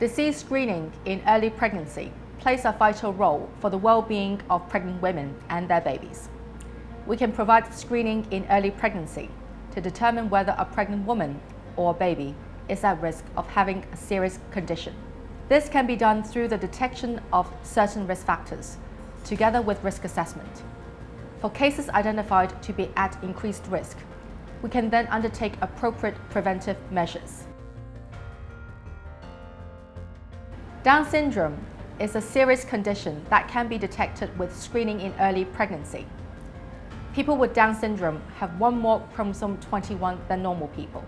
Disease screening in early pregnancy plays a vital role for the well-being of pregnant women and their babies. We can provide screening in early pregnancy to determine whether a pregnant woman or a baby is at risk of having a serious condition. This can be done through the detection of certain risk factors, together with risk assessment. For cases identified to be at increased risk, we can then undertake appropriate preventive measures. Down syndrome is a serious condition that can be detected with screening in early pregnancy. People with Down syndrome have one more chromosome 21 than normal people.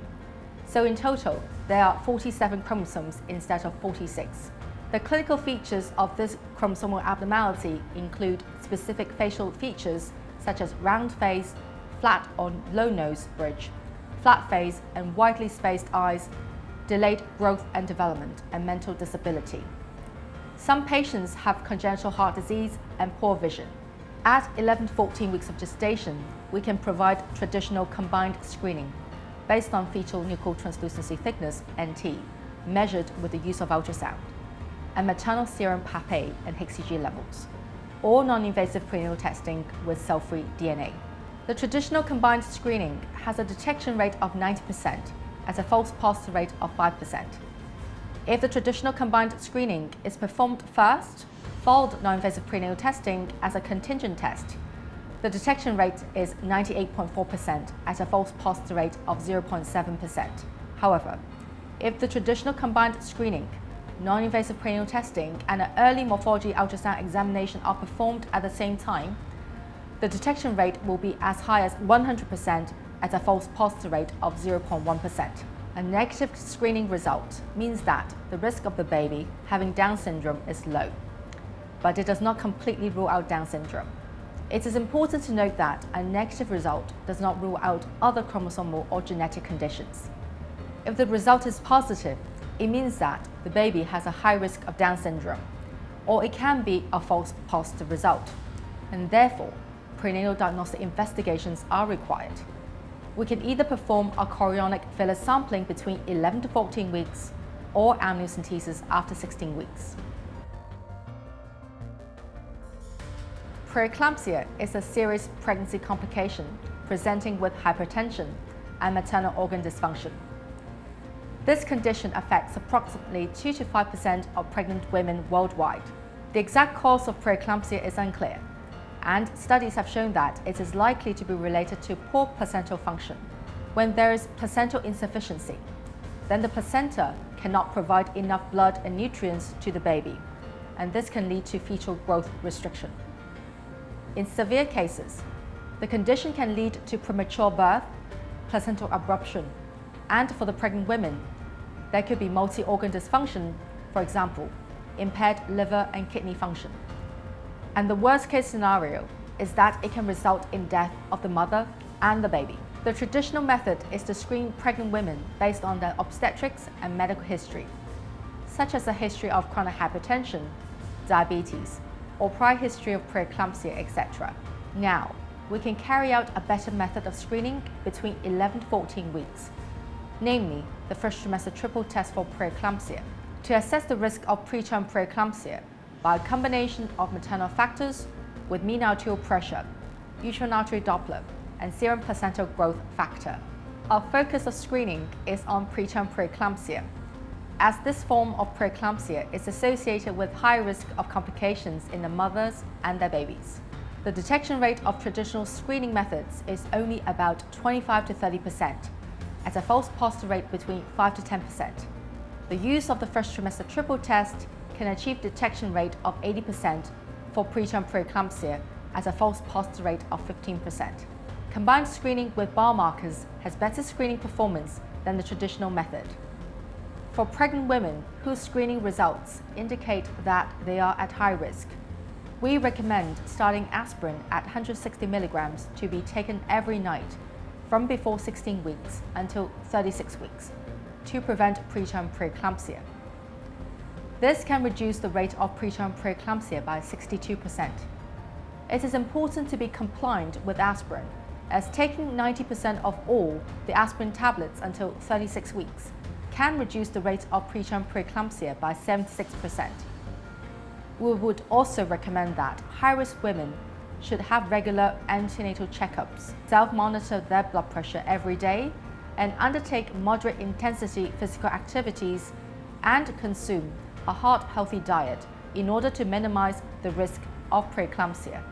So in total, there are 47 chromosomes instead of 46. The clinical features of this chromosomal abnormality include specific facial features such as round face, flat or low nose bridge, flat face and widely spaced eyes, delayed growth and development, and mental disability. Some patients have congenital heart disease and poor vision. At 11 to 14 weeks of gestation, we can provide traditional combined screening based on fetal nuchal translucency thickness, NT, measured with the use of ultrasound, and maternal serum PAP-A and HCG levels, or non-invasive prenatal testing with cell-free DNA. The traditional combined screening has a detection rate of 90% at a false positive rate of 5%. If the traditional combined screening is performed first, followed non-invasive prenatal testing as a contingent test, the detection rate is 98.4% at a false positive rate of 0.7%. However, if the traditional combined screening, non-invasive prenatal testing, and an early morphology ultrasound examination are performed at the same time, the detection rate will be as high as 100% at a false positive rate of 0.1%. A negative screening result means that the risk of the baby having Down syndrome is low, but it does not completely rule out Down syndrome. It is important to note that a negative result does not rule out other chromosomal or genetic conditions. If the result is positive, it means that the baby has a high risk of Down syndrome, or it can be a false positive result, and therefore prenatal diagnostic investigations are required. We can either perform a chorionic villus sampling between 11 to 14 weeks or amniocentesis after 16 weeks. Preeclampsia is a serious pregnancy complication presenting with hypertension and maternal organ dysfunction. This condition affects approximately 2 to 5% of pregnant women worldwide. The exact cause of preeclampsia is unclear, and studies have shown that it is likely to be related to poor placental function. When there is placental insufficiency, then the placenta cannot provide enough blood and nutrients to the baby, and this can lead to fetal growth restriction. In severe cases, the condition can lead to premature birth, placental abruption, and for the pregnant women, there could be multi-organ dysfunction, for example, impaired liver and kidney function. And the worst case scenario is that it can result in death of the mother and the baby. The traditional method is to screen pregnant women based on their obstetrics and medical history, such as a history of chronic hypertension, diabetes, or prior history of preeclampsia, etc. Now, we can carry out a better method of screening between 11 to 14 weeks, namely the first trimester triple test for preeclampsia, to assess the risk of preterm preeclampsia by a combination of maternal factors with mean arterial pressure, uterine artery Doppler, and serum placental growth factor. Our focus of screening is on preterm preeclampsia, as this form of preeclampsia is associated with high risk of complications in the mothers and their babies. The detection rate of traditional screening methods is only about 25 to 30%, at a false positive rate between 5 to 10%. The use of the first trimester triple test can achieve detection rate of 80% for preterm preeclampsia at a false positive rate of 15%. Combined screening with biomarkers has better screening performance than the traditional method. For pregnant women whose screening results indicate that they are at high risk, we recommend starting aspirin at 160 milligrams to be taken every night from before 16 weeks until 36 weeks to prevent preterm preeclampsia. This can reduce the rate of preterm preeclampsia by 62%. It is important to be compliant with aspirin, as taking 90% of all the aspirin tablets until 36 weeks can reduce the rate of preterm preeclampsia by 76%. We would also recommend that high-risk women should have regular antenatal checkups, self-monitor their blood pressure every day, and undertake moderate intensity physical activities and consume a heart-healthy diet in order to minimize the risk of preeclampsia.